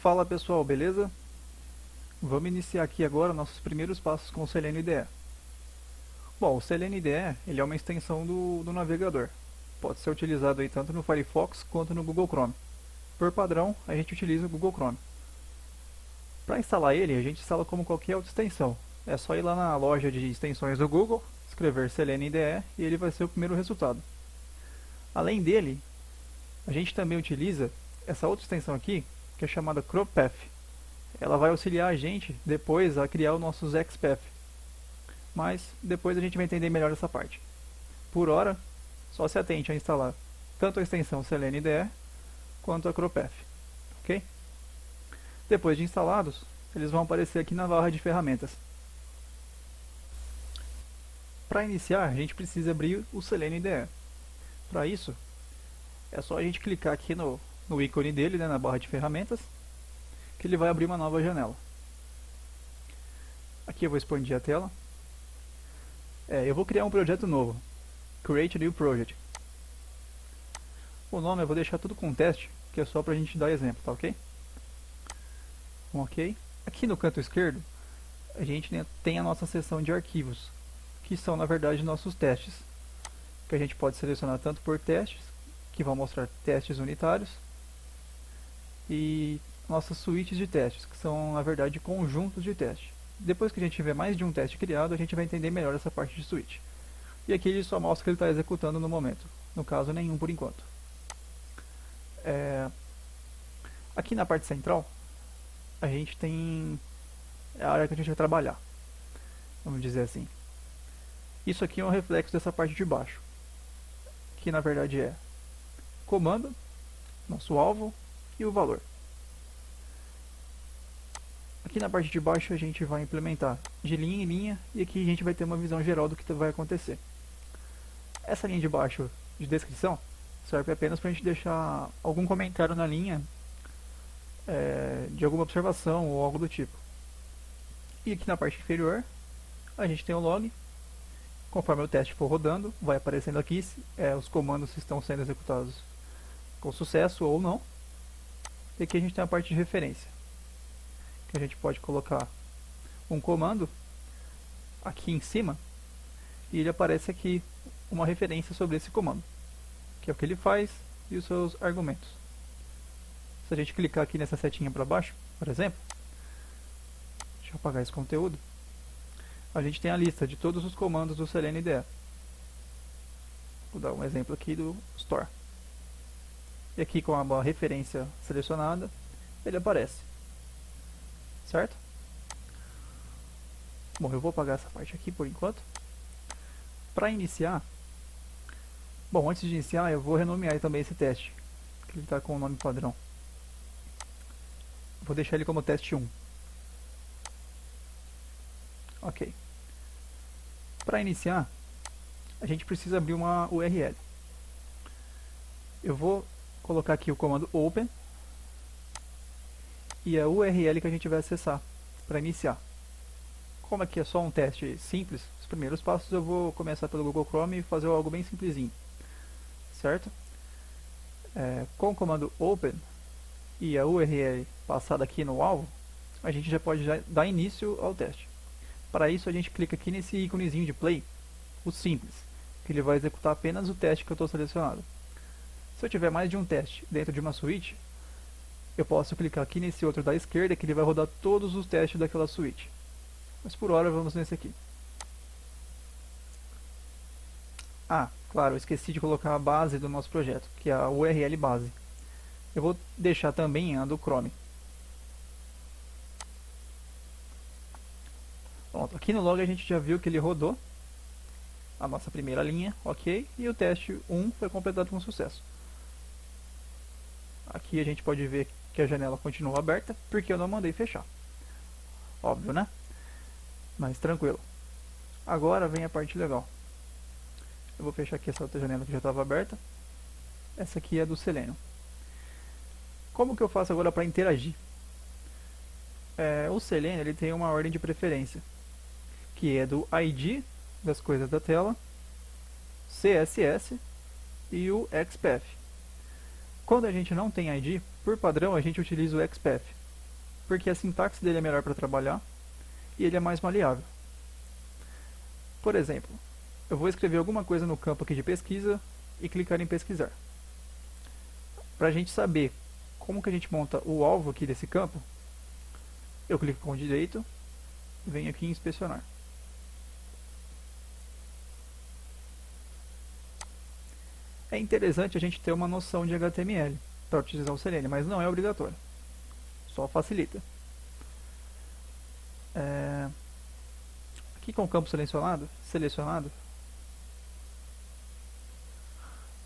Fala pessoal, beleza? Vamos iniciar aqui agora nossos primeiros passos com o Selenium IDE. Bom, o Selenium IDE ele é uma extensão do navegador. Pode ser utilizado aí tanto no Firefox quanto no Google Chrome. Por padrão, a gente utiliza o Google Chrome. Para instalar ele, a gente instala como qualquer outra extensão. É só ir lá na loja de extensões do Google, escrever Selenium IDE e ele vai ser o primeiro resultado. Além dele, a gente também utiliza essa outra extensão aqui, que é chamada ChroPath. Ela vai auxiliar a gente depois a criar os nossos XPath. Mas depois a gente vai entender melhor essa parte. Por hora, só se atente a instalar tanto a extensão Selenium IDE quanto a ChroPath, ok? Depois de instalados, eles vão aparecer aqui na barra de ferramentas. Para iniciar, a gente precisa abrir o Selenium IDE. Para isso, é só a gente clicar aqui no ícone dele, né, na barra de ferramentas, que ele vai abrir uma nova janela. Aqui eu vou expandir a tela. Eu vou criar um projeto novo. Create a New Project. O nome eu vou deixar tudo com teste, que é só para a gente dar exemplo, tá ok? Ok. Aqui no canto esquerdo, a gente tem a nossa seção de arquivos, que são na verdade nossos testes, que a gente pode selecionar tanto por testes, que vão mostrar testes unitários, e nossas suítes de testes, que são na verdade conjuntos de teste. Depois que a gente tiver mais de um teste criado, a gente vai entender melhor essa parte de suíte. E aqui ele só mostra que ele está executando no momento, no caso nenhum por enquanto. Aqui na parte central, a gente tem a área que a gente vai trabalhar, vamos dizer assim. Isso aqui é um reflexo dessa parte de baixo, que na verdade é comando, nosso alvo e o valor. Aqui na parte de baixo a gente vai implementar de linha em linha e aqui a gente vai ter uma visão geral do que vai acontecer. Essa linha de baixo de descrição serve apenas para a gente deixar algum comentário na linha de alguma observação ou algo do tipo. E aqui na parte inferior a gente tem o log. Conforme o teste for rodando, vai aparecendo aqui os comandos se estão sendo executados com sucesso ou não. E aqui a gente tem a parte de referência, que a gente pode colocar um comando aqui em cima e ele aparece aqui uma referência sobre esse comando, que é o que ele faz e os seus argumentos. Se a gente clicar aqui nessa setinha para baixo, por exemplo, deixa eu apagar esse conteúdo, a gente tem a lista de todos os comandos do Selenium IDE. Vou dar um exemplo aqui do store. E aqui com a referência selecionada, ele aparece. Certo? Bom, eu vou apagar essa parte aqui por enquanto. Para iniciar, bom, antes de iniciar eu vou renomear também esse teste, que ele está com o nome padrão. Vou deixar ele como teste 1. Ok. Para iniciar, a gente precisa abrir uma URL. Eu vou colocar aqui o comando open e a URL que a gente vai acessar para iniciar. Como aqui é só um teste simples, os primeiros passos eu vou começar pelo Google Chrome e fazer algo bem simplesinho, certo? Com o comando open e a URL passada aqui no alvo, a gente já pode dar início ao teste. Para isso a gente clica aqui nesse íconezinho de play, o simples, que ele vai executar apenas o teste que eu estou selecionado. Se eu tiver mais de um teste dentro de uma suíte, eu posso clicar aqui nesse outro da esquerda, que ele vai rodar todos os testes daquela suíte. Mas por hora vamos nesse aqui. Ah, claro, eu esqueci de colocar a base do nosso projeto, que é a URL base. Eu vou deixar também a do Chrome. Pronto, aqui no log a gente já viu que ele rodou a nossa primeira linha, ok, e o teste 1 foi completado com sucesso. Aqui a gente pode ver que a janela continua aberta, porque eu não mandei fechar. Óbvio, né? Mas tranquilo. Agora vem a parte legal. Eu vou fechar aqui essa outra janela que já estava aberta. Essa aqui é do Selenium. Como que eu faço agora para interagir? O Selenium ele tem uma ordem de preferência, que é do ID das coisas da tela, CSS e o XPath. Quando a gente não tem ID, por padrão a gente utiliza o XPath. porque a sintaxe dele é melhor para trabalhar e ele é mais maleável. Por exemplo, eu vou escrever alguma coisa no campo aqui de pesquisa e clicar em pesquisar. Para a gente saber como que a gente monta o alvo aqui desse campo, eu clico com o direito, venho aqui em inspecionar. É interessante a gente ter uma noção de HTML para utilizar o Selenium, mas não é obrigatório. Só facilita. Aqui com o campo selecionado,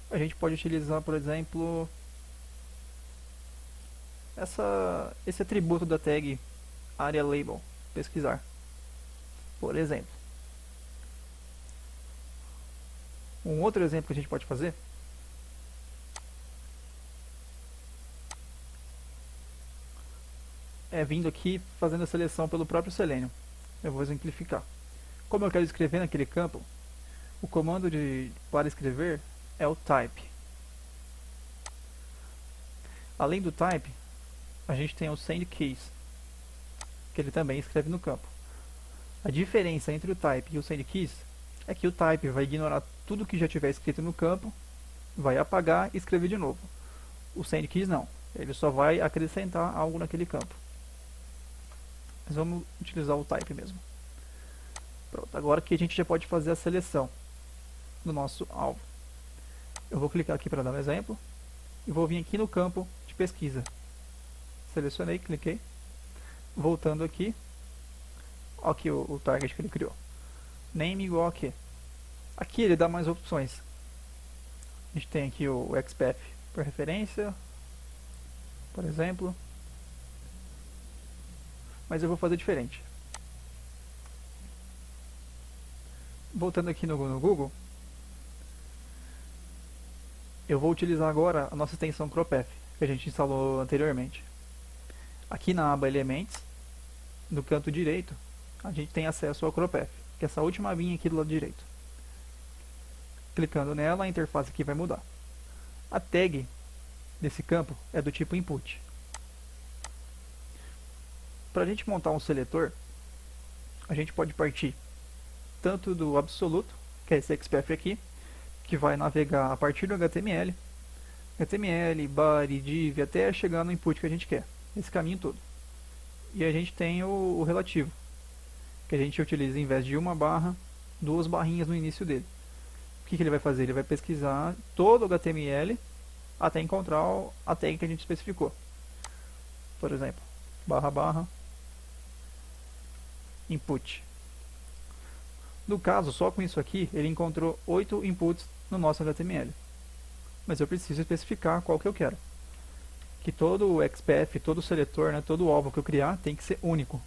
a gente pode utilizar, por exemplo, esse atributo da tag area label, pesquisar, por exemplo. Um outro exemplo que a gente pode fazer é vindo aqui fazendo a seleção pelo próprio Selenium. Eu vou exemplificar. Como eu quero escrever naquele campo, o comando para escrever é o type. Além do type, a gente tem o send keys, que ele também escreve no campo. A diferença entre o type e o send keys é que o type vai ignorar tudo que já tiver escrito no campo, vai apagar e escrever de novo. O send keys não, ele só vai acrescentar algo naquele campo. Mas vamos utilizar o type mesmo. Pronto, agora que a gente já pode fazer a seleção do nosso alvo. Eu vou clicar aqui para dar um exemplo e vou vir aqui no campo de pesquisa. Selecionei, cliquei. Voltando aqui, olha aqui o target que ele criou. Name igual a quê? Aqui ele dá mais opções. A gente tem aqui o XPath por referência, por exemplo. Mas eu vou fazer diferente. Voltando aqui no Google, eu vou utilizar agora a nossa extensão CropPath, que a gente instalou anteriormente. Aqui na aba Elementos, no canto direito, a gente tem acesso ao CropPath, que é essa última linha aqui do lado direito. Clicando nela, a interface aqui vai mudar. A tag desse campo é do tipo input. Para a gente montar um seletor, a gente pode partir tanto do absoluto, que é esse XPath aqui, que vai navegar a partir do HTML, body, div, até chegar no input que a gente quer, esse caminho todo. E a gente tem o relativo, que a gente utiliza em vez de uma barra, duas barrinhas no início dele. O que ele vai fazer? Ele vai pesquisar todo o HTML até encontrar a tag que a gente especificou. Por exemplo, barra, input. No caso, só com isso aqui, ele encontrou 8 inputs no nosso HTML. Mas eu preciso especificar qual que eu quero. Que todo o XPath, todo o seletor, né, todo o alvo que eu criar tem que ser único.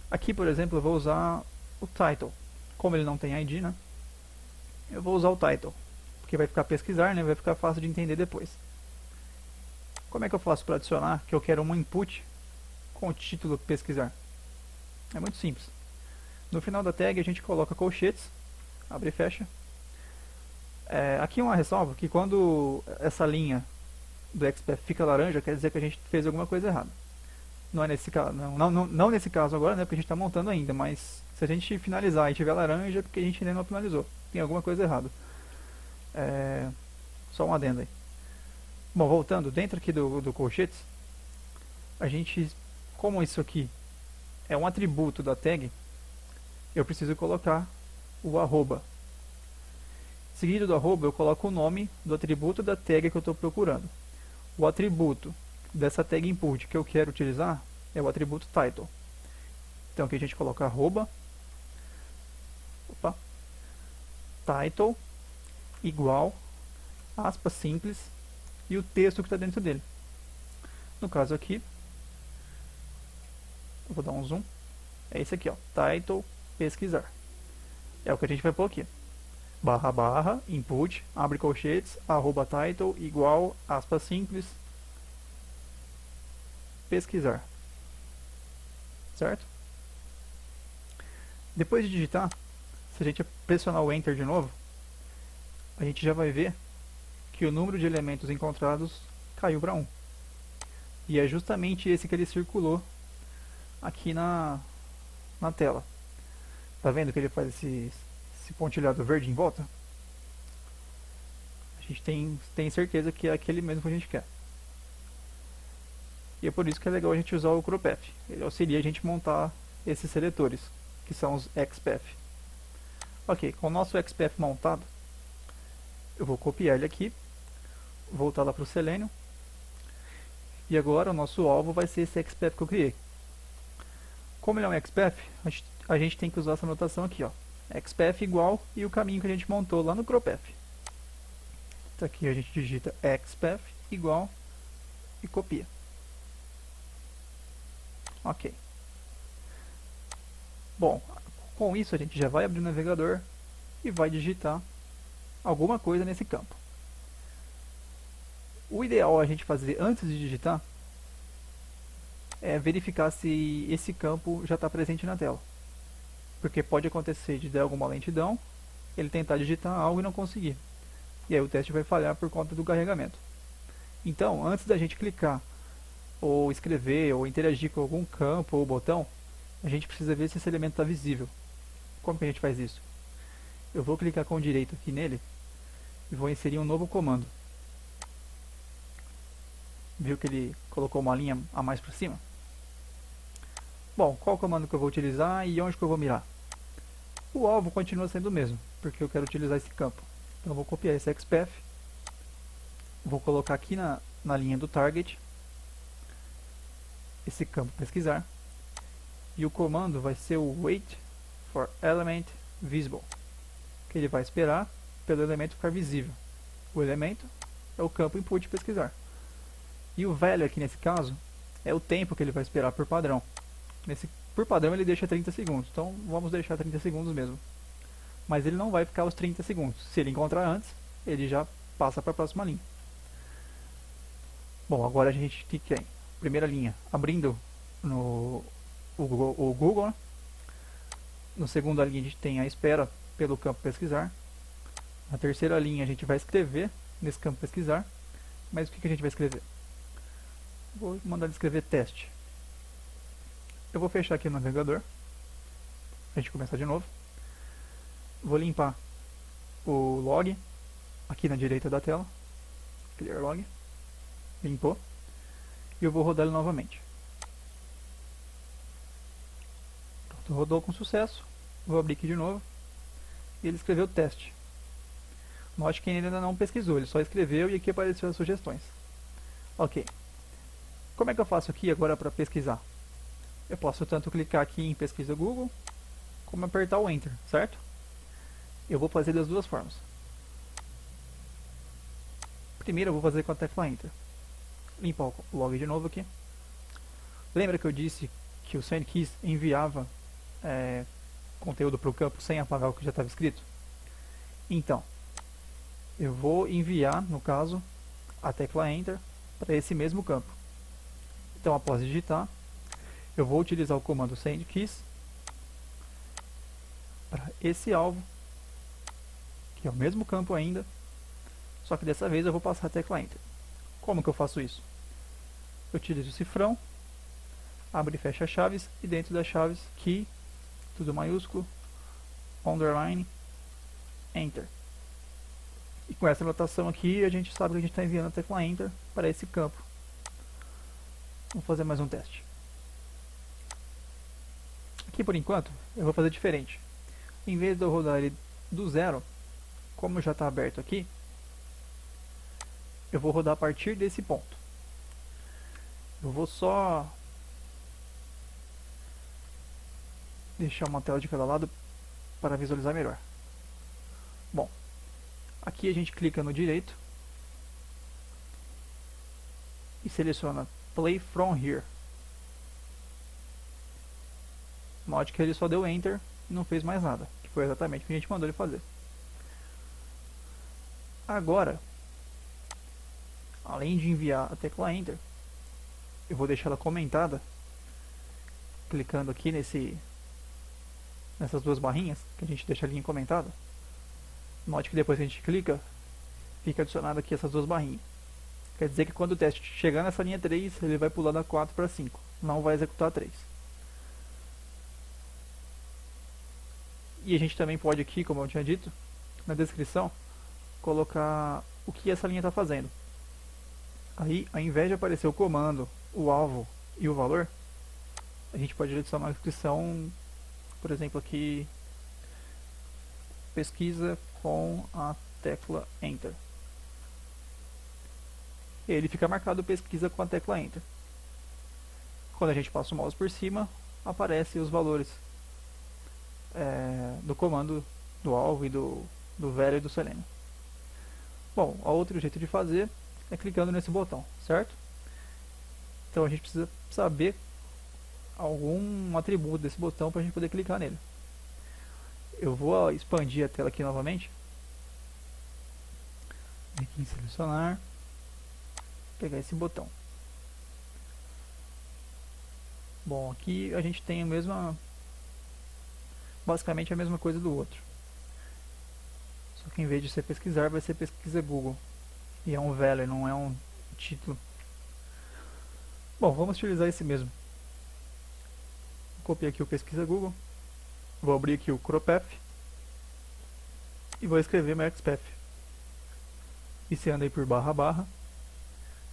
Aqui, por exemplo, eu vou usar o title. Como ele não tem ID, né, eu vou usar o title. Porque vai ficar pesquisar, né, vai ficar fácil de entender depois. Como é que eu faço para adicionar que eu quero um input com o título pesquisar? É muito simples. No final da tag a gente coloca colchetes, abre e fecha. Aqui uma ressalva, que quando essa linha do XPath fica laranja, quer dizer que a gente fez alguma coisa errada. Não é nesse caso, não nesse caso agora, né, porque a gente está montando ainda, mas se a gente finalizar e tiver laranja, é porque a gente ainda não finalizou. Tem alguma coisa errada. Só um adendo aí. Bom, voltando, dentro aqui do colchetes, a gente, como isso aqui é um atributo da tag, eu preciso colocar o arroba. Seguido do arroba, eu coloco o nome do atributo da tag que eu estou procurando. O atributo dessa tag input que eu quero utilizar é o atributo title. Então aqui a gente coloca arroba, title igual, aspas simples, e o texto que está dentro dele. No caso aqui, eu vou dar um zoom, é esse aqui, ó, title pesquisar. É o que a gente vai pôr aqui. Barra, input, abre colchetes, arroba title, igual, aspas simples, pesquisar. Certo? Depois de digitar, se a gente pressionar o Enter de novo, a gente já vai ver que o número de elementos encontrados caiu para 1. E é justamente esse que ele circulou aqui na tela. Tá vendo que ele faz esse pontilhado verde em volta? A gente tem certeza que é aquele mesmo que a gente quer. E é por isso que é legal a gente usar o ChroPath. Ele auxilia a gente a montar esses seletores, que são os XPath. Ok, com o nosso XPath montado, eu vou copiar ele aqui, voltar lá para o Selenium, e agora o nosso alvo vai ser esse XPath que eu criei. Como ele é um XPath, a gente tem que usar essa notação aqui, ó. XPath igual e o caminho que a gente montou lá no ChroPath. Então aqui a gente digita XPath igual e copia. Ok. Bom, com isso a gente já vai abrir o navegador e vai digitar alguma coisa nesse campo. O ideal a gente fazer antes de digitar é verificar se esse campo já está presente na tela. Porque pode acontecer de dar alguma lentidão, ele tentar digitar algo e não conseguir. E aí o teste vai falhar por conta do carregamento. Então, antes da gente clicar, ou escrever, ou interagir com algum campo ou botão, a gente precisa ver se esse elemento está visível. Como que a gente faz isso? Eu vou clicar com o direito aqui nele e vou inserir um novo comando. Viu que ele colocou uma linha a mais para cima? Bom, qual comando que eu vou utilizar e onde que eu vou mirar? O alvo continua sendo o mesmo, porque eu quero utilizar esse campo. Então eu vou copiar esse XPath, vou colocar aqui na linha do target, esse campo pesquisar, e o comando vai ser o wait for element visible, que ele vai esperar pelo elemento ficar visível. O elemento é o campo input pesquisar. E o value aqui nesse caso é o tempo que ele vai esperar por padrão. Por padrão ele deixa 30 segundos, então vamos deixar 30 segundos mesmo. Mas ele não vai ficar os 30 segundos. Se ele encontrar antes, ele já passa para a próxima linha. Bom, agora a gente tem que, primeira linha, abrindo o Google. Né? Na segunda linha a gente tem a espera pelo campo pesquisar. Na terceira linha a gente vai escrever nesse campo pesquisar. Mas o que a gente vai escrever? Vou mandar ele escrever teste. Eu vou fechar aqui o navegador. A gente começar de novo. Vou limpar o log aqui na direita da tela. Clear log. Limpou. E eu vou rodar ele novamente. Pronto, rodou com sucesso. Vou abrir aqui de novo. E ele escreveu teste. Note que ele ainda não pesquisou, ele só escreveu e aqui apareceu as sugestões. Ok. Como é que eu faço aqui agora para pesquisar? Eu posso tanto clicar aqui em pesquisa Google, como apertar o Enter, certo? Eu vou fazer das duas formas. Primeiro eu vou fazer com a tecla Enter. Limpar o log de novo aqui. Lembra que eu disse que o SendKeys enviava conteúdo para o campo sem apagar o que já estava escrito? Então, eu vou enviar, no caso, a tecla Enter para esse mesmo campo. Então, após digitar, eu vou utilizar o comando SendKeys para esse alvo, que é o mesmo campo ainda, só que dessa vez eu vou passar a tecla Enter. Como que eu faço isso? Eu utilizo o cifrão, abre e fecha chaves, e dentro das chaves, key, tudo maiúsculo, underline, Enter. E com essa notação aqui, a gente sabe que a gente está enviando a tecla Enter para esse campo. Vamos fazer mais um teste. Aqui por enquanto, eu vou fazer diferente. Em vez de eu rodar ele do zero, como já está aberto aqui, eu vou rodar a partir desse ponto. Eu vou só deixar uma tela de cada lado para visualizar melhor. Bom, aqui a gente clica no direito e seleciona Play from here. Note que ele só deu Enter e não fez mais nada, que foi exatamente o que a gente mandou ele fazer. Agora, além de enviar a tecla Enter, eu vou deixar ela comentada, clicando aqui nessas duas barrinhas, que a gente deixa a linha comentada. Note que depois que a gente clica, fica adicionado aqui essas duas barrinhas. Quer dizer que quando o teste chegar nessa linha 3, ele vai pular da 4 para 5, não vai executar a 3. E a gente também pode aqui, como eu tinha dito, na descrição, colocar o que essa linha está fazendo. Aí, ao invés de aparecer o comando, o alvo e o valor, a gente pode adicionar uma descrição, por exemplo aqui, pesquisa com a tecla Enter. E ele fica marcado pesquisa com a tecla Enter. Quando a gente passa o mouse por cima, aparecem os valores do comando do alvo e do velho e do selênio. Bom, o outro jeito de fazer é clicando nesse botão, certo? Então a gente precisa saber algum atributo desse botão para a gente poder clicar nele. Eu vou expandir a tela aqui novamente. Aqui em selecionar, pegar esse botão. Bom, aqui a gente tem a mesma, basicamente a mesma coisa do outro. Só que em vez de ser pesquisar, vai ser pesquisa Google. E é um value, não é um título. Bom, vamos utilizar esse mesmo. Copiei aqui o pesquisa Google. Vou abrir aqui o ChroPath. E vou escrever meu XPath. Iniciando aí por barra barra.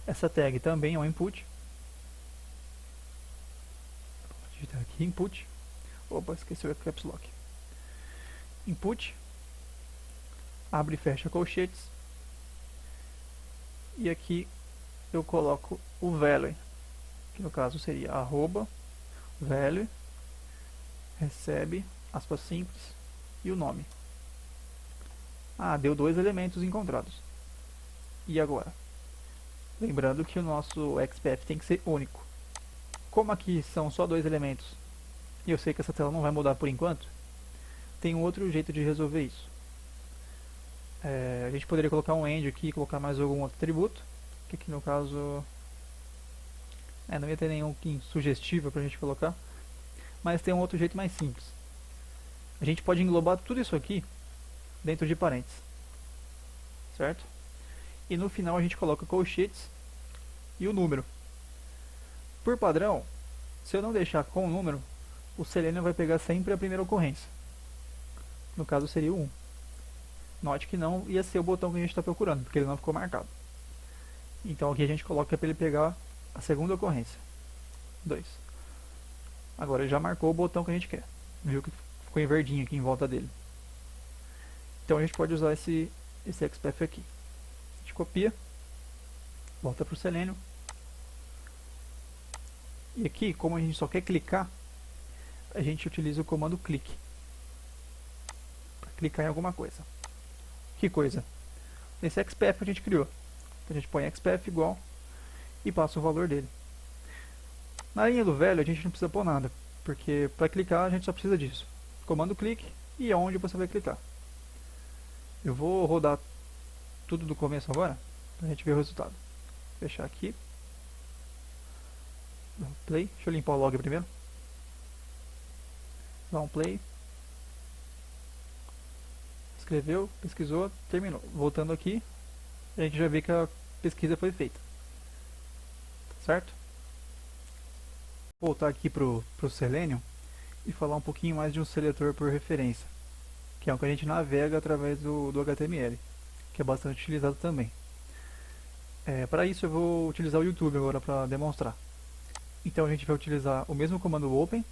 Essa tag também é um input. Vou digitar aqui input. Opa, esqueci o caps lock. Input. Abre e fecha colchetes. E aqui eu coloco o value, que no caso seria arroba value recebe aspas simples e o nome. Deu 2 elementos encontrados. E agora? Lembrando que o nosso XPath tem que ser único. Como aqui são só 2 elementos e eu sei que essa tela não vai mudar por enquanto, tem um outro jeito de resolver isso. A gente poderia colocar um end aqui e colocar mais algum outro atributo, que aqui no caso não ia ter nenhum sugestivo pra gente colocar, mas tem um outro jeito mais simples. A gente pode englobar tudo isso aqui dentro de parênteses, certo? E no final a gente coloca colchetes e o número. Por padrão, se eu não deixar com o número, o Selenium vai pegar sempre a primeira ocorrência. No caso seria o 1. Note que não ia ser o botão que a gente está procurando, porque ele não ficou marcado. Então aqui a gente coloca para ele pegar a segunda ocorrência. 2. Agora ele já marcou o botão que a gente quer. Viu que ficou em verdinho aqui em volta dele. Então a gente pode usar esse XPath aqui. A gente copia, volta para o Selenium. E aqui, como a gente só quer clicar, a gente utiliza o comando click para clicar em alguma coisa. Que coisa? Esse XPath que a gente criou. Então a gente põe XPath igual e passa o valor dele. Na linha do velho a gente não precisa pôr nada, porque para clicar a gente só precisa disso. Comando clique e aonde você vai clicar. Eu vou rodar tudo do começo agora, para a gente ver o resultado. Fechar aqui. Dá um play. Deixa eu limpar o log primeiro. Dá um play. Escreveu, pesquisou, terminou. Voltando aqui, a gente já vê que a pesquisa foi feita. Certo? Vou voltar aqui pro Selenium e falar um pouquinho mais de um seletor por referência, que é o que a gente navega através do HTML, que é bastante utilizado também. Para isso eu vou utilizar o YouTube agora para demonstrar. Então a gente vai utilizar o mesmo comando open,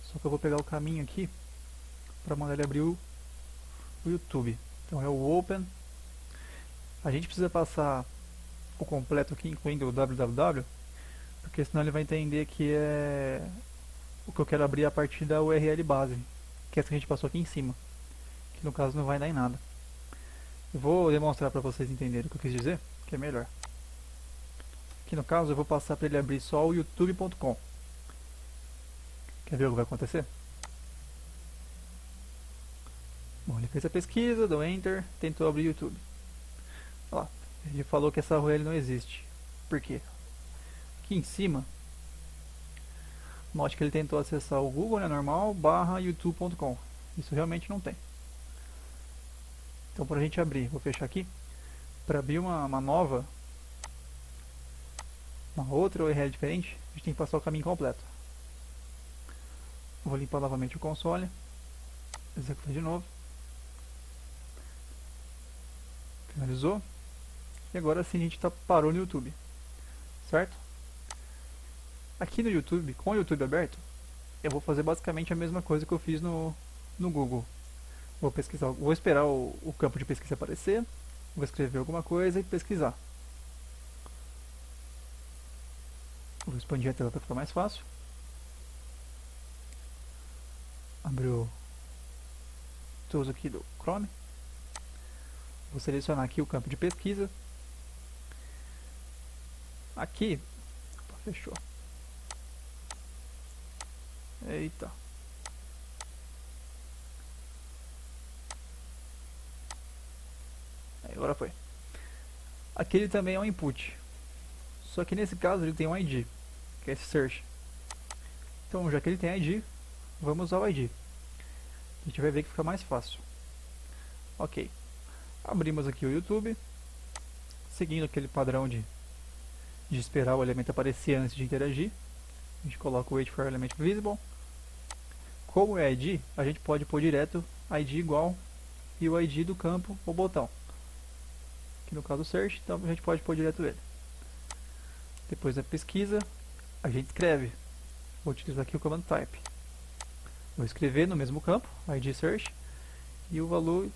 só que eu vou pegar o caminho aqui para mandar ele abrir o YouTube. Então é o open. A gente precisa passar o completo aqui, incluindo o www, porque senão ele vai entender que é o que eu quero abrir a partir da URL base, que é essa que a gente passou aqui em cima, que no caso não vai dar em nada. Eu vou demonstrar para vocês entenderem o que eu quis dizer, que é melhor. Aqui no caso eu vou passar para ele abrir só o youtube.com. Quer ver o que vai acontecer? Bom, ele fez a pesquisa, deu enter, tentou abrir o YouTube. Olha lá, ele falou que essa URL não existe. Por quê? Aqui em cima, note que ele tentou acessar o Google, né, normal, barra youtube.com. Isso realmente não tem. Então, para a gente abrir, vou fechar aqui. Para abrir uma nova, uma outra URL diferente, a gente tem que passar o caminho completo. Vou limpar novamente o console, executar de novo, finalizou, e agora sim a gente parou no YouTube, certo? Aqui no YouTube, com o YouTube aberto, eu vou fazer basicamente a mesma coisa que eu fiz no Google. Vou pesquisar, vou esperar o campo de pesquisa aparecer, vou escrever alguma coisa e pesquisar. Vou expandir a tela para ficar mais fácil. Abrir o tools aqui do Chrome. Vou selecionar aqui o campo de pesquisa. Aqui, opa, fechou. Eita. Agora foi. Aqui ele também é um input. Só que nesse caso ele tem um ID, que é esse search. Então já que ele tem ID, vamos usar o ID. A gente vai ver que fica mais fácil. Ok. Abrimos aqui o YouTube. Seguindo aquele padrão de esperar o elemento aparecer antes de interagir. A gente coloca o wait for element visible. Como é ID, a gente pode pôr direto ID igual e o ID do campo ou botão. Aqui no caso search, então a gente pode pôr direto ele. Depois da pesquisa, a gente escreve. Vou utilizar aqui o command type. Vou escrever no mesmo campo, ID search, e o valor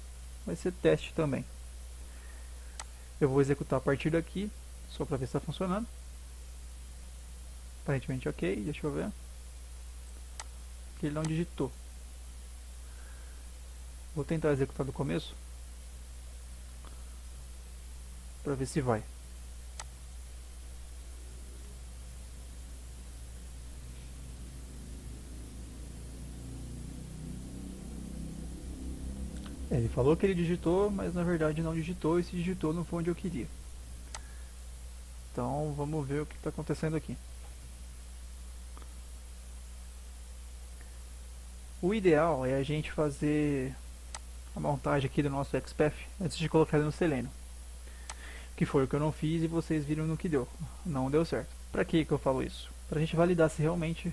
vai ser teste também. Eu vou executar a partir daqui, só para ver se está funcionando. Aparentemente ok, deixa eu ver. Aqui ele não digitou. Vou tentar executar do começo, para ver se vai. Ele falou que ele digitou, mas na verdade não digitou, e se digitou não foi onde eu queria. Então vamos ver o que está acontecendo aqui. O ideal é a gente fazer a montagem aqui do nosso XPath antes de colocar ele no Selenium. Que foi o que eu não fiz e vocês viram no que deu. Não deu certo. Para que eu falo isso? Para a gente validar se realmente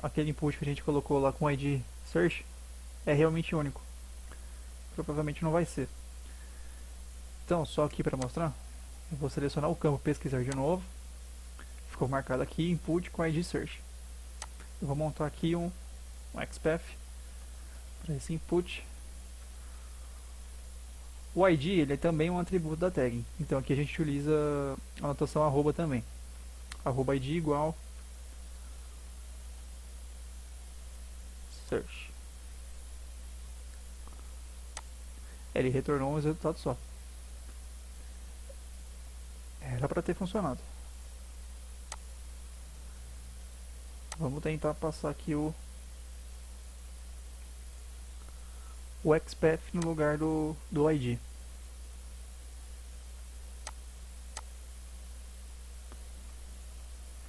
aquele input que a gente colocou lá com o ID search é realmente único. Provavelmente não vai ser. Então, só aqui para mostrar, eu vou selecionar o campo pesquisar de novo. Ficou marcado aqui input com ID search. Eu vou montar aqui um XPath para esse input. O ID ele é também um atributo da tag, então aqui a gente utiliza a anotação arroba também. Arroba ID igual search. Ele retornou um resultado só. Era para ter funcionado. Vamos tentar passar aqui o XPath no lugar do ID.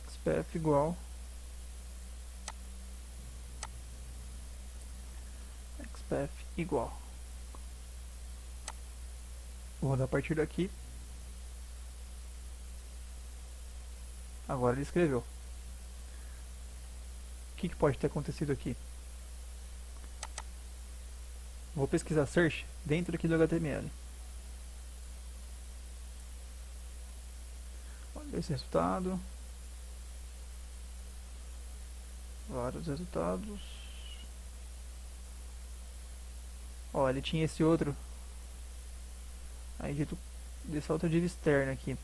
XPath igual XPath igual. Vou dar a partir daqui. Agora ele escreveu. O que pode ter acontecido aqui? Vou pesquisar search dentro aqui do HTML. Olha esse resultado. Vários resultados. Ó, ele tinha esse outro. Aí dito dessa outra div externa aqui.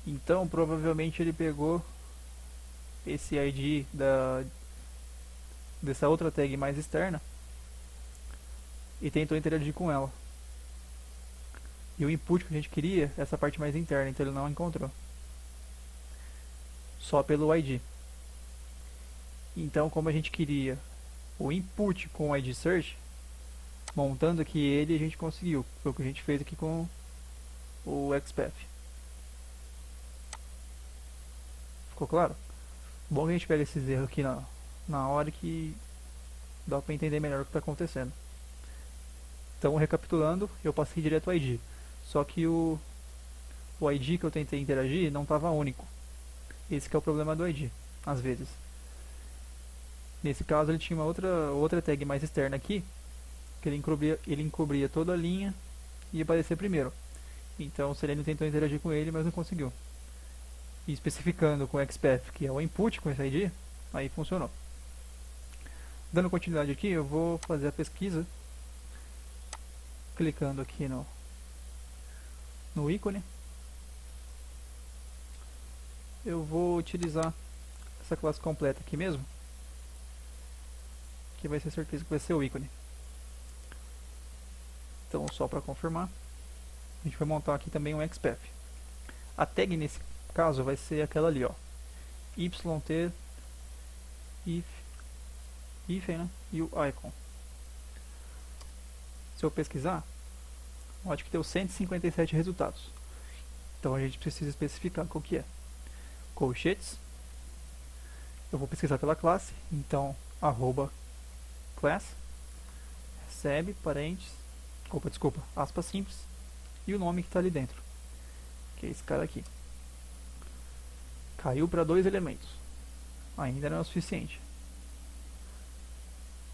Então provavelmente ele pegou esse ID dessa outra tag mais externa e tentou interagir com ela. E o input que a gente queria é essa parte mais interna, então ele não encontrou. Só pelo ID. Então, como a gente queria o input com o ID search, montando aqui ele, a gente conseguiu. Foi o que a gente fez aqui com o XPath. Ficou claro? Bom que a gente pega esses erros aqui na hora que dá para entender melhor o que está acontecendo. Então, recapitulando, eu passei direto ao ID. Só que o ID que eu tentei interagir não estava único. Esse que é o problema do ID, às vezes. Nesse caso ele tinha uma outra tag mais externa aqui, que ele encobria toda a linha e ia aparecer primeiro. Então o Selenium tentou interagir com ele, mas não conseguiu. E especificando com o XPath, que é o input com esse ID, aí funcionou. Dando continuidade aqui, eu vou fazer a pesquisa, clicando aqui no ícone. Eu vou utilizar essa classe completa aqui mesmo, que vai ser certeza que vai ser o ícone. Então, só para confirmar, a gente vai montar aqui também um XPath. A tag nesse caso vai ser aquela ali, ó, yt if, né, e o icon. Se eu pesquisar, pode que deu 157 resultados. Então a gente precisa especificar qual que é. Colchetes. Eu vou pesquisar pela classe, então @class recebe parênteses, aspas simples e o nome que está ali dentro, que é esse cara aqui. Caiu para 2 elementos, ainda não é o suficiente.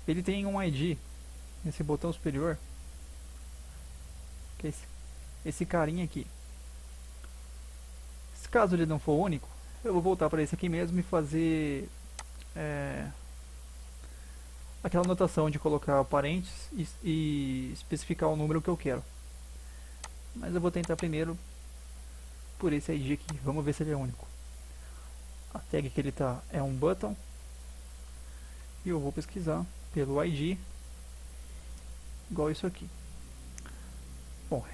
Ele tem um ID nesse botão superior, que é esse carinha aqui. Se caso ele não for único, eu vou voltar para esse aqui mesmo e fazer aquela anotação de colocar parênteses e especificar o número que eu quero. Mas eu vou tentar primeiro por esse ID aqui, vamos ver se ele é único. A tag que ele tá é um button e eu vou pesquisar pelo ID igual isso aqui. Bom,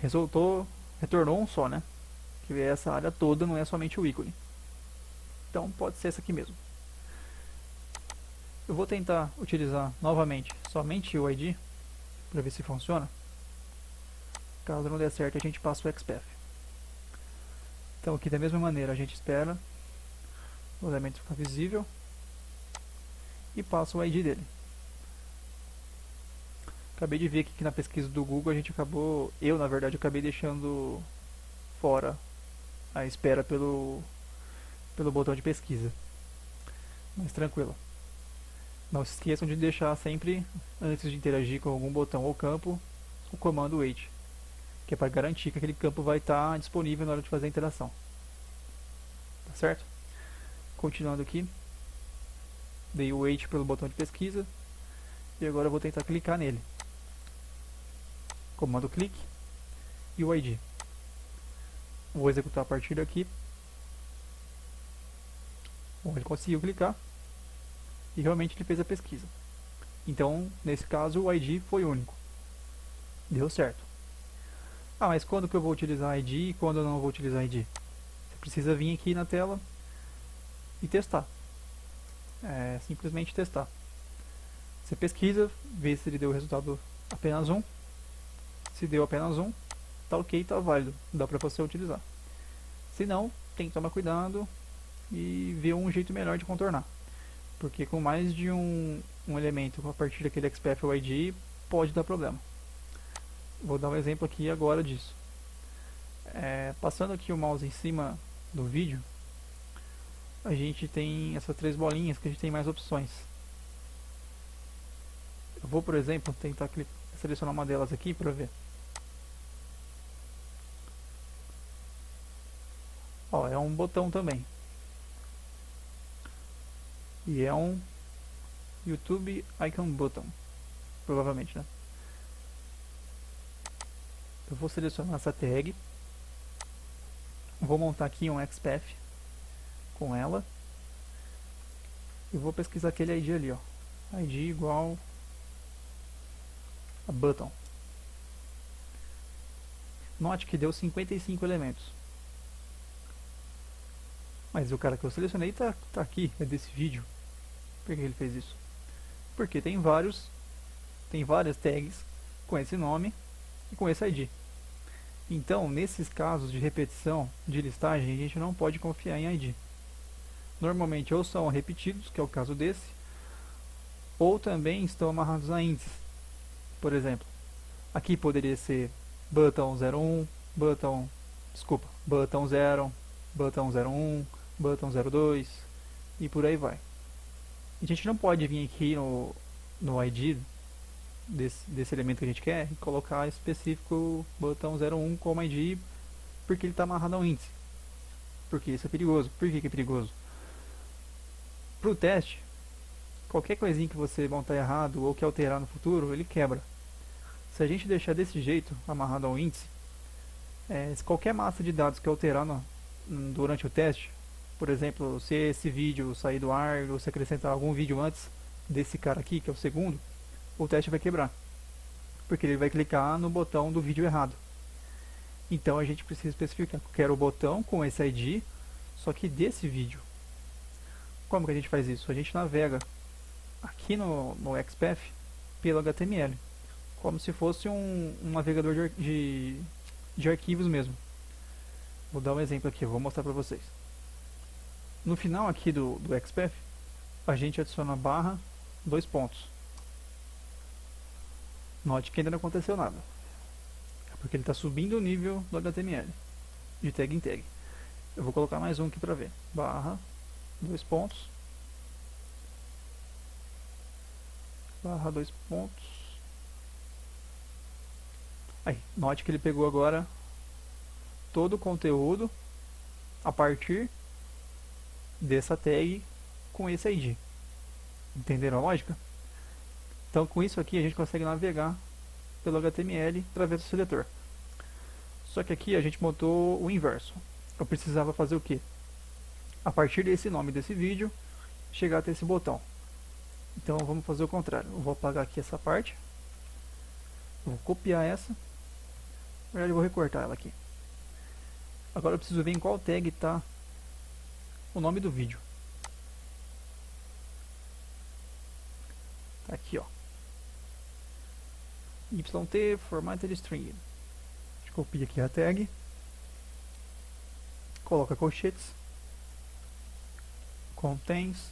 retornou um só, né? Que essa área toda, não é somente o ícone. Então pode ser essa aqui mesmo. Eu vou tentar utilizar novamente somente o ID para ver se funciona. Caso não der certo, a gente passa o XPath. Então aqui da mesma maneira a gente espera o elemento ficar visível e passa o ID dele. Acabei de ver que na pesquisa do Google a gente acabou, na verdade acabei deixando fora a espera pelo botão de pesquisa. Mas tranquilo. Não se esqueçam de deixar sempre, antes de interagir com algum botão ou campo, o comando wait, que é para garantir que aquele campo vai estar disponível na hora de fazer a interação. Tá certo? Continuando aqui, dei o wait pelo botão de pesquisa e agora eu vou tentar clicar nele. Comando clique e o ID. Vou executar a partir daqui. Bom, ele conseguiu clicar e realmente ele fez a pesquisa. Então, nesse caso, o ID foi único. Deu certo. Ah, mas quando que eu vou utilizar ID e quando eu não vou utilizar ID? Você precisa vir aqui na tela e testar. É simplesmente testar. Você pesquisa, vê se ele deu o resultado apenas um. Se deu apenas um, tá ok, tá válido, dá pra você utilizar. Se não, tem que tomar cuidado e ver um jeito melhor de contornar. Porque com mais de um elemento a partir daquele XPath ou ID, pode dar problema. Vou dar um exemplo aqui agora disso. Passando aqui o mouse em cima do vídeo, a gente tem essas 3 bolinhas que a gente tem mais opções. Eu vou, por exemplo, tentar selecionar uma delas aqui para ver. Ó, é um botão também. E é um YouTube Icon Button, provavelmente, né? Eu vou selecionar essa tag. Vou montar aqui um XPath com ela. E vou pesquisar aquele ID ali, ó. ID igual a button. Note que deu 55 elementos. Mas o cara que eu selecionei tá aqui, é desse vídeo. Por que ele fez isso? Porque tem várias tags com esse nome e com esse ID. Então, nesses casos de repetição de listagem, a gente não pode confiar em ID. Normalmente ou são repetidos, que é o caso desse, ou também estão amarrados a índices. Por exemplo, aqui poderia ser button botão 0, botão 01, botão 02 e por aí vai. A gente não pode vir aqui no ID desse elemento que a gente quer e colocar específico botão 01 como ID porque ele está amarrado ao índice. Porque isso é perigoso. Por que é perigoso? Para o teste, qualquer coisinha que você montar errado ou que alterar no futuro, ele quebra. Se a gente deixar desse jeito, amarrado ao índice, se qualquer massa de dados que alterar durante o teste, por exemplo, se esse vídeo sair do ar ou se acrescentar algum vídeo antes desse cara aqui, que é o segundo, o teste vai quebrar. Porque ele vai clicar no botão do vídeo errado. Então a gente precisa especificar que eu quero o botão com esse ID, só que desse vídeo. Como que a gente faz isso? A gente navega aqui no XPath pelo HTML, como se fosse um navegador de arquivos mesmo. Vou dar um exemplo aqui, vou mostrar para vocês. No final aqui do XPath, a gente adiciona barra, 2 pontos. Note que ainda não aconteceu nada, é porque ele está subindo o nível do HTML, de tag em tag. Eu vou colocar mais um aqui para ver. Barra, 2 pontos. Barra, 2 pontos. Aí, note que ele pegou agora todo o conteúdo a partir dessa tag com esse ID. Entenderam a lógica? Então com isso aqui a gente consegue navegar pelo HTML através do seletor. Só que aqui a gente montou o inverso. Eu precisava fazer o quê? A partir desse nome desse vídeo, chegar até esse botão. Então vamos fazer o contrário. Eu vou apagar aqui essa parte. Eu vou copiar essa. Na verdade eu vou recortar ela aqui. Agora eu preciso ver em qual tag está o nome do vídeo. Tá aqui, ó. YT formatted string. A gente copia aqui a tag. Coloca colchetes. Contains.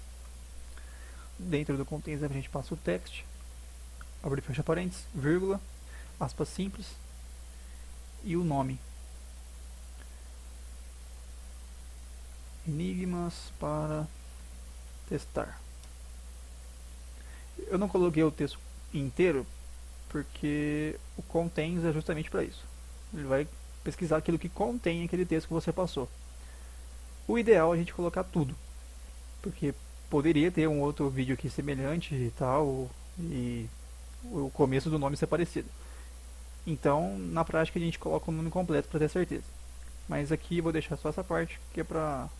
Dentro do contains a gente passa o text. Abre e fecha parênteses. Vírgula. Aspas simples. E o nome. Enigmas para testar. Eu não coloquei o texto inteiro porque o contains é justamente para isso. Ele vai pesquisar aquilo que contém aquele texto que você passou. O ideal é a gente colocar tudo, porque poderia ter um outro vídeo aqui semelhante e tal, e o começo do nome ser parecido. Então, na prática a gente coloca o nome completo para ter certeza. Mas aqui eu vou deixar só essa parte, que é para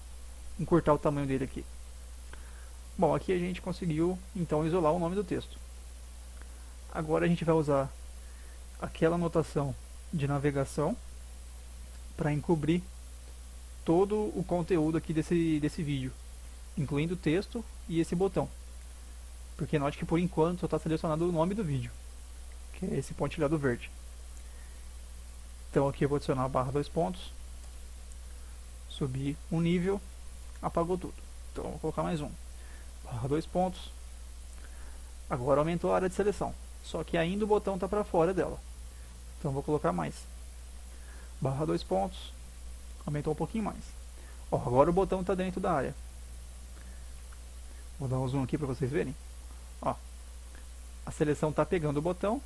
encurtar o tamanho dele aqui. Bom, aqui a gente conseguiu então isolar o nome do texto. Agora a gente vai usar aquela notação de navegação para encobrir todo o conteúdo aqui desse vídeo, incluindo o texto e esse botão. Porque note que por enquanto só está selecionado o nome do vídeo, que é esse pontilhado verde. Então aqui eu vou adicionar a barra 2 pontos, subir um nível, apagou tudo. Então vou colocar mais um. Barra 2 pontos. Agora aumentou a área de seleção, só que ainda o botão está para fora dela. Então vou colocar mais. Barra 2 pontos. Aumentou um pouquinho mais. Ó, agora o botão está dentro da área. Vou dar um zoom aqui para vocês verem. Ó, a seleção está pegando o botão.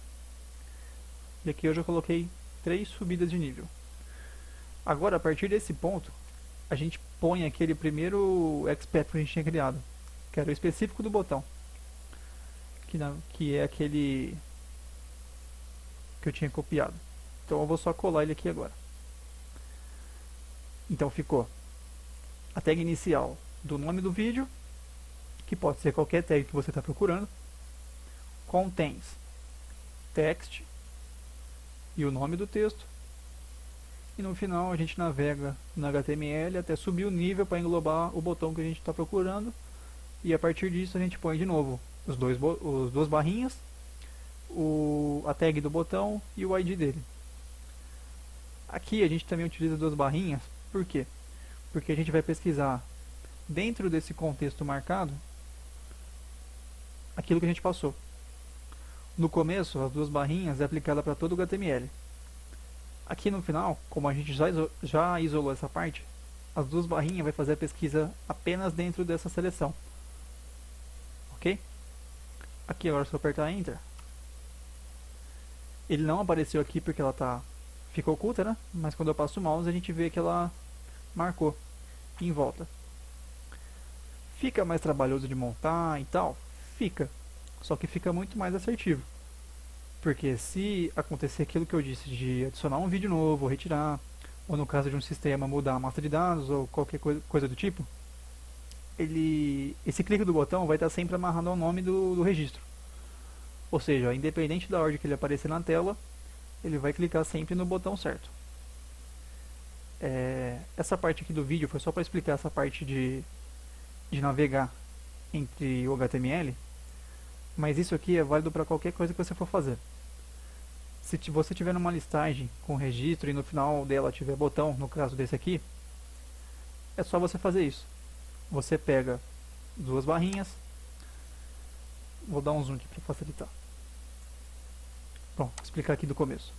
E aqui eu já coloquei 3 subidas de nível. Agora, a partir desse ponto, a gente põe aquele primeiro XPath que a gente tinha criado, que era o específico do botão, que é aquele que eu tinha copiado. Então eu vou só colar ele aqui agora. Então ficou a tag inicial do nome do vídeo, que pode ser qualquer tag que você está procurando, contains text e o nome do texto, e no final a gente navega no HTML até subir o nível para englobar o botão que a gente está procurando, e a partir disso a gente põe de novo os duas barrinhas, a tag do botão e o ID dele. Aqui a gente também utiliza 2 barrinhas, por quê? Porque a gente vai pesquisar dentro desse contexto marcado aquilo que a gente passou. No começo, as 2 barrinhas é aplicada para todo o HTML. Aqui no final, como a gente já isolou essa parte, as duas barrinhas vai fazer a pesquisa apenas dentro dessa seleção. Ok? Aqui agora se eu apertar Enter, ele não apareceu aqui porque ela ficou oculta, né? Mas quando eu passo o mouse a gente vê que ela marcou em volta. Fica mais trabalhoso de montar e tal? Fica. Só que fica muito mais assertivo. Porque se acontecer aquilo que eu disse de adicionar um vídeo novo, ou retirar, ou no caso de um sistema mudar a massa de dados ou qualquer coisa do tipo, esse clique do botão vai estar sempre amarrado ao nome do registro. Ou seja, independente da ordem que ele aparecer na tela, ele vai clicar sempre no botão certo. Essa parte aqui do vídeo foi só para explicar essa parte de navegar entre o HTML, mas isso aqui é válido para qualquer coisa que você for fazer. Se você tiver numa listagem com registro e no final dela tiver botão, no caso desse aqui, é só você fazer isso. Você pega duas barrinhas, vou dar um zoom aqui para facilitar. Bom, vou explicar aqui do começo.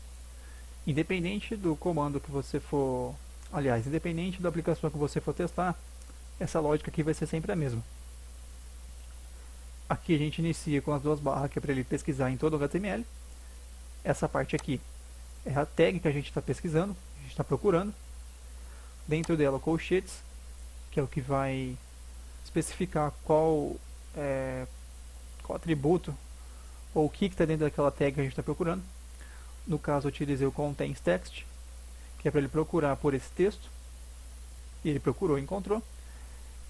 Independente do comando que você for, aliás, independente da aplicação que você for testar, essa lógica aqui vai ser sempre a mesma. Aqui a gente inicia com as duas barras, que é para ele pesquisar em todo o HTML. Essa parte aqui é a tag que a gente está pesquisando, a gente está procurando. Dentro dela, colchetes, que é o que vai especificar qual atributo ou o que está dentro daquela tag que a gente está procurando. No caso, eu utilizei o contains text, que é para ele procurar por esse texto. E ele procurou e encontrou.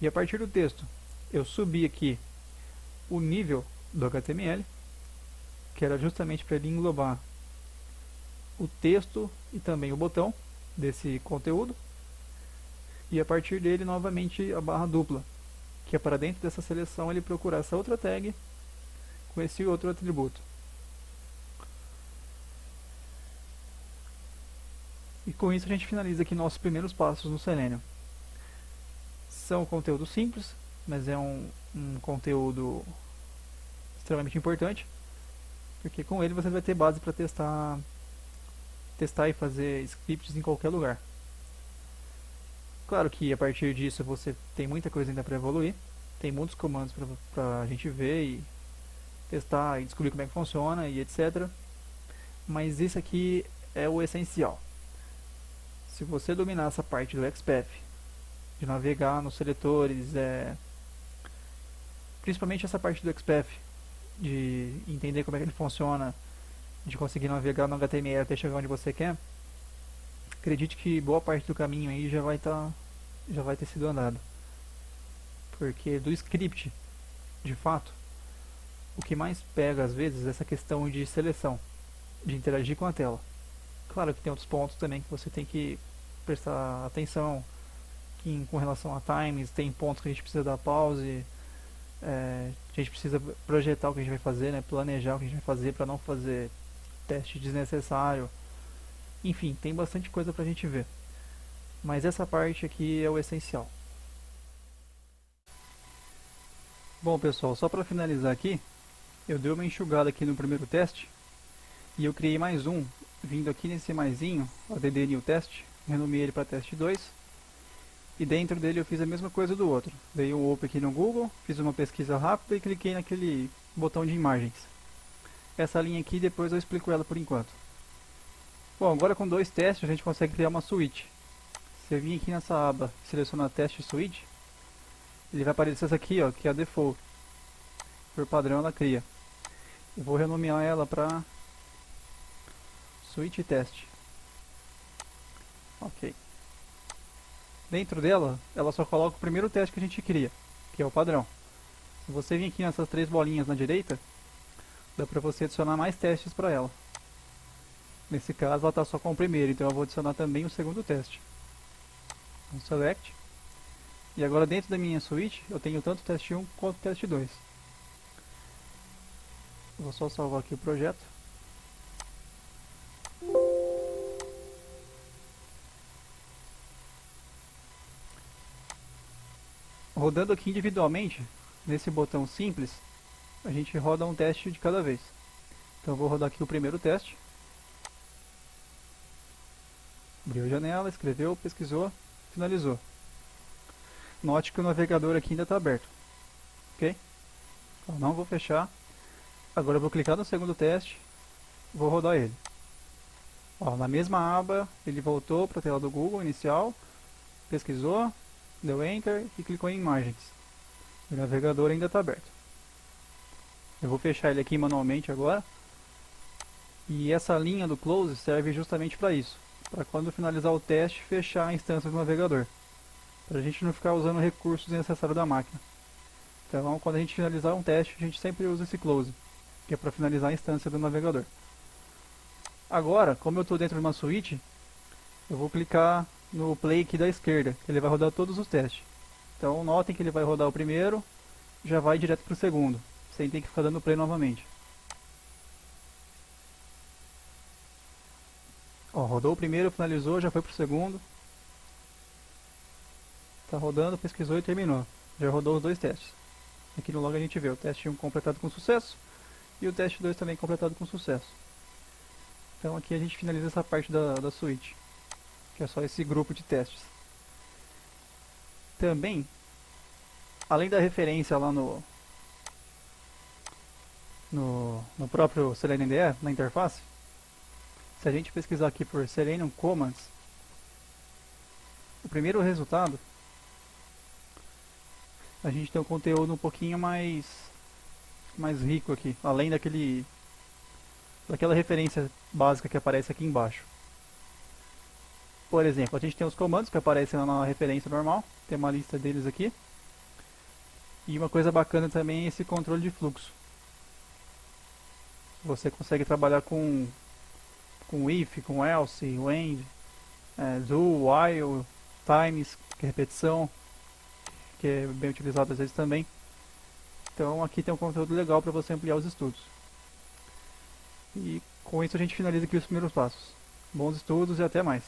E a partir do texto, eu subi aqui o nível do HTML, que era justamente para ele englobar o texto e também o botão desse conteúdo. E a partir dele, novamente, a barra dupla, que é para dentro dessa seleção ele procurar essa outra tag com esse outro atributo. E com isso a gente finaliza aqui nossos primeiros passos no Selenium. São conteúdos simples, mas é um conteúdo extremamente importante, porque com ele você vai ter base para testar e fazer scripts em qualquer lugar. Claro que a partir disso você tem muita coisa ainda para evoluir, tem muitos comandos para a gente ver e testar e descobrir como é que funciona e etc. Mas isso aqui é o essencial. Se você dominar essa parte do XPath, de navegar nos seletores, principalmente essa parte do XPath, de entender como é que ele funciona, de conseguir navegar no HTML até chegar onde você quer, acredite que boa parte do caminho aí já vai ter sido andado. Porque do script, de fato, o que mais pega às vezes é essa questão de seleção, de interagir com a tela. Claro que tem outros pontos também que você tem que prestar atenção, que com relação a times, tem pontos que a gente precisa dar pause, a gente precisa projetar o que a gente vai fazer, né, planejar o que a gente vai fazer para não fazer teste desnecessário. Enfim, tem bastante coisa pra gente ver. Mas essa parte aqui é o essencial. Bom pessoal, só para finalizar aqui, eu dei uma enxugada aqui no primeiro teste e eu criei mais um, vindo aqui nesse maisinho, o add new test, renomeei ele para teste 2 e dentro dele eu fiz a mesma coisa do outro. Dei um open aqui no Google, fiz uma pesquisa rápida e cliquei naquele botão de imagens. Essa linha aqui depois eu explico ela por enquanto. Bom, agora com dois testes a gente consegue criar uma suíte. Se eu vir aqui nessa aba e selecionar teste suíte, ele vai aparecer essa aqui, ó, que é a default. Por padrão ela cria. Eu vou renomear ela para suíte teste. Ok. Dentro dela, ela só coloca o primeiro teste que a gente cria, que é o padrão. Se você vir aqui nessas três bolinhas na direita, dá para você adicionar mais testes para ela. Nesse caso ela está só com o primeiro, então eu vou adicionar também o segundo teste. Então, select. E agora dentro da minha suite eu tenho tanto o teste 1 quanto o teste 2. Eu vou só salvar aqui o projeto. Rodando aqui individualmente, nesse botão simples, a gente roda um teste de cada vez. Então eu vou rodar aqui o primeiro teste. Abriu a janela, escreveu, pesquisou, finalizou. Note que o navegador aqui ainda está aberto, ok? Então, não vou fechar. Agora eu vou clicar no segundo teste, vou rodar ele. Ó, na mesma aba, ele voltou para a tela do Google inicial, pesquisou, deu Enter e clicou em Imagens. O navegador ainda está aberto. Eu vou fechar ele aqui manualmente agora. E essa linha do Close serve justamente para isso. Para quando finalizar o teste, fechar a instância do navegador. Para a gente não ficar usando recursos desnecessários da máquina. Então, quando a gente finalizar um teste, a gente sempre usa esse Close, que é para finalizar a instância do navegador. Agora, como eu estou dentro de uma suíte, eu vou clicar no Play aqui da esquerda, que ele vai rodar todos os testes. Então, notem que ele vai rodar o primeiro, já vai direto para o segundo, sem ter que ficar dando Play novamente. Ó, rodou o primeiro, finalizou, já foi para o segundo. Está rodando, pesquisou e terminou. Já rodou os dois testes. Aqui no log a gente vê o teste 1 completado com sucesso e o teste 2 também completado com sucesso. Então aqui a gente finaliza essa parte da suíte, que é só esse grupo de testes. Também, além da referência lá no próprio Selenium IDE, na interface, se a gente pesquisar aqui por Selenium Commands, o primeiro resultado, a gente tem um conteúdo um pouquinho mais rico aqui, além daquela referência básica que aparece aqui embaixo. Por exemplo, a gente tem os comandos que aparecem lá na referência normal, tem uma lista deles aqui. E uma coisa bacana também é esse controle de fluxo. Você consegue trabalhar com if, com else, when, do, while, times, que é repetição, que é bem utilizado às vezes também. Então aqui tem um conteúdo legal para você ampliar os estudos. E com isso a gente finaliza aqui os primeiros passos. Bons estudos e até mais!